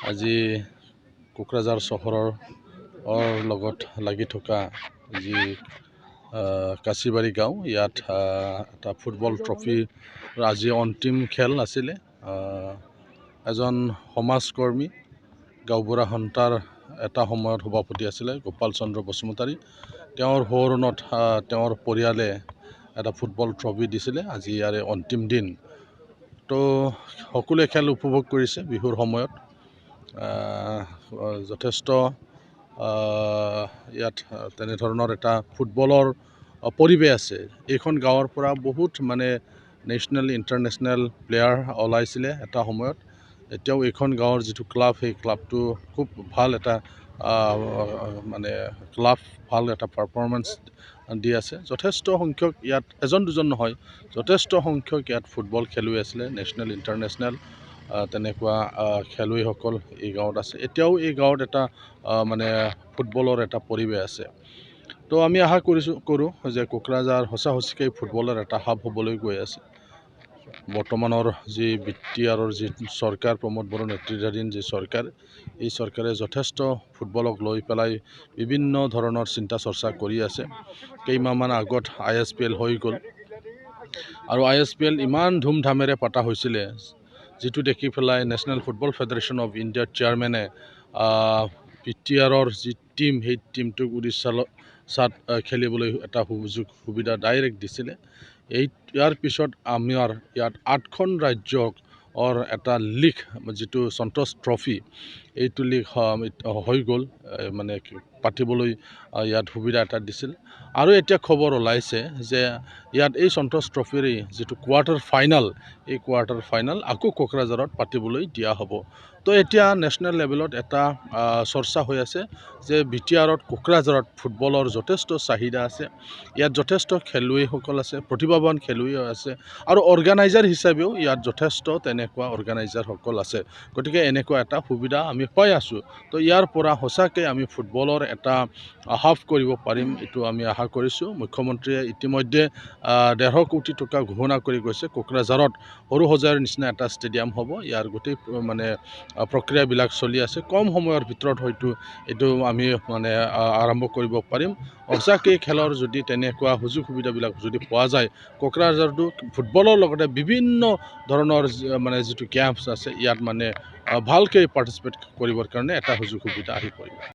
আজি কোকৰাঝাৰ চহৰৰ লগত লাগি থকা যি কাশীবাৰী গাঁও ইয়াত এটা ফুটবল ট্ৰফি আজি অন্তিম খেল আছিলে। এজন সমাজকৰ্মী গাঁওবুঢ়া সন্থাৰ এটা সময়ত সভাপতি আছিলে গোপাল চন্দ্ৰ বসুমতাৰী। তেওঁৰ সোঁৱৰণত তেওঁৰ পৰিয়ালে এটা ফুটবল ট্ৰফি দিছিলে। আজি ইয়াৰে অন্তিম দিন। তো সকলোৱে খেল উপভোগ কৰিছে। বিহুৰ সময়ত যথেষ্ট ইয়াত তেনেধৰণৰ এটা ফুটবলৰ পৰিৱেশ আছে। এইখন গাঁৱৰ পৰা বহুত নেশ্যনেল ইণ্টাৰনেশ্যনেল প্লেয়াৰ ওলাইছিলে এটা সময়ত। এতিয়াও এইখন গাঁৱৰ যিটো ক্লাব, সেই ক্লাবটো খুব ভাল এটা ক্লাব, ভাল এটা পাৰফৰ্মেঞ্চ দি আছে। যথেষ্ট সংখ্যক ইয়াত এজন দুজন নহয়, যথেষ্ট সংখ্যক ইয়াত ফুটবল খেলুৱৈ আছিলে। নেশ্যনেল ইণ্টাৰনেশ্যনেল তেনেকুৱা খেলুৱৈসকল এই গাঁৱত আছে। এতিয়াও এই গাঁৱত এটা ফুটবলৰ এটা পৰিৱেশ আছে। তো আমি আশা কৰোঁ যে কোকৰাঝাৰ সঁচাকৈ ফুটবলৰ এটা হাব হ'বলৈ গৈ আছে। বৰ্তমানৰ যি BTRৰ যি চৰকাৰ, প্ৰমোদ বড়ো নেতৃত্বাধীন যি চৰকাৰ, এই চৰকাৰে যথেষ্ট ফুটবলক লৈ পেলাই বিভিন্ন ধৰণৰ চিন্তা চৰ্চা কৰি আছে। কেইমাহমান আগত ISPL হৈ গ'ল আৰু ISPL ইমান ধুমধামেৰে পতা হৈছিলে, যিটো দেখি পেলাই নেশ্যনেল ফুটবল ফেডাৰেশ্যন অফ ইণ্ডিয়াৰ চেয়াৰমেনে BTRৰ যি টীম, সেই টীমটোক উৰিষ্যাত খেলিবলৈ এটা সুবিধা ডাইৰেক্ট দিছিলে। ইয়াৰ পিছত আমাৰ ইয়াত 8খন ৰাজ্যৰ এটা লীগ, যিটো সন্তোষ ট্ৰফি, এইটো লীগ হৈ গ'ল, পাতিবলৈ ইয়াত সুবিধা এটা দিছিল। আৰু এতিয়া খবৰ ওলাইছে যে ইয়াত এই সন্তোষ ট্ৰফিৰ যিটো কোৱাৰ্টাৰ ফাইনেল, এই কোৱাৰ্টাৰ ফাইনেল আকৌ কোকৰাঝাৰত পাতিবলৈ দিয়া হ'ব। তো এতিয়া নেশ্যনেল লেভেলত এটা চৰ্চা হৈ আছে যে BTRত কোকৰাঝাৰত ফুটবলৰ যথেষ্ট চাহিদা আছে। ইয়াত যথেষ্ট খেলুৱৈসকল আছে, প্ৰতিভাৱান খেলুৱৈ আছে, আৰু অৰ্গেনাইজাৰ হিচাপেও ইয়াত যথেষ্ট তেনেকুৱা অৰ্গেনাইজাৰসকল আছে। গতিকে এনেকুৱা এটা সুবিধা আমি পাই আছোঁ। তো ইয়াৰ পৰা সঁচাকৈ আমি ফুটবলৰ এটা হাব কৰিব পাৰিম, এইটো আমি আশা কৰিছোঁ। মুখ্যমন্ত্ৰীয়ে ইতিমধ্যে 1.5 কোটি টকা ঘোষণা কৰি গৈছে। কোকৰাঝাৰত সৰু-সজাইৰ নিচিনা এটা ষ্টেডিয়াম হ'ব। ইয়াৰ গোটেই প্ৰক্ৰিয়াবিলাক চলি আছে। কম সময়ৰ ভিতৰত হয়তো এইটো আমি আৰম্ভ কৰিব পাৰিম। সঁচাকৈ খেলৰ যদি তেনেকুৱা সুযোগ সুবিধাবিলাক যদি পোৱা যায়, কোকৰাঝাৰটো ফুটবলৰ লগতে বিভিন্ন ধৰণৰ যিটো গেমছ আছে, ইয়াত ভালকৈ পাৰ্টিচিপেট কৰিবৰ কাৰণে এটা সুযোগ সুবিধা আহি পৰিব।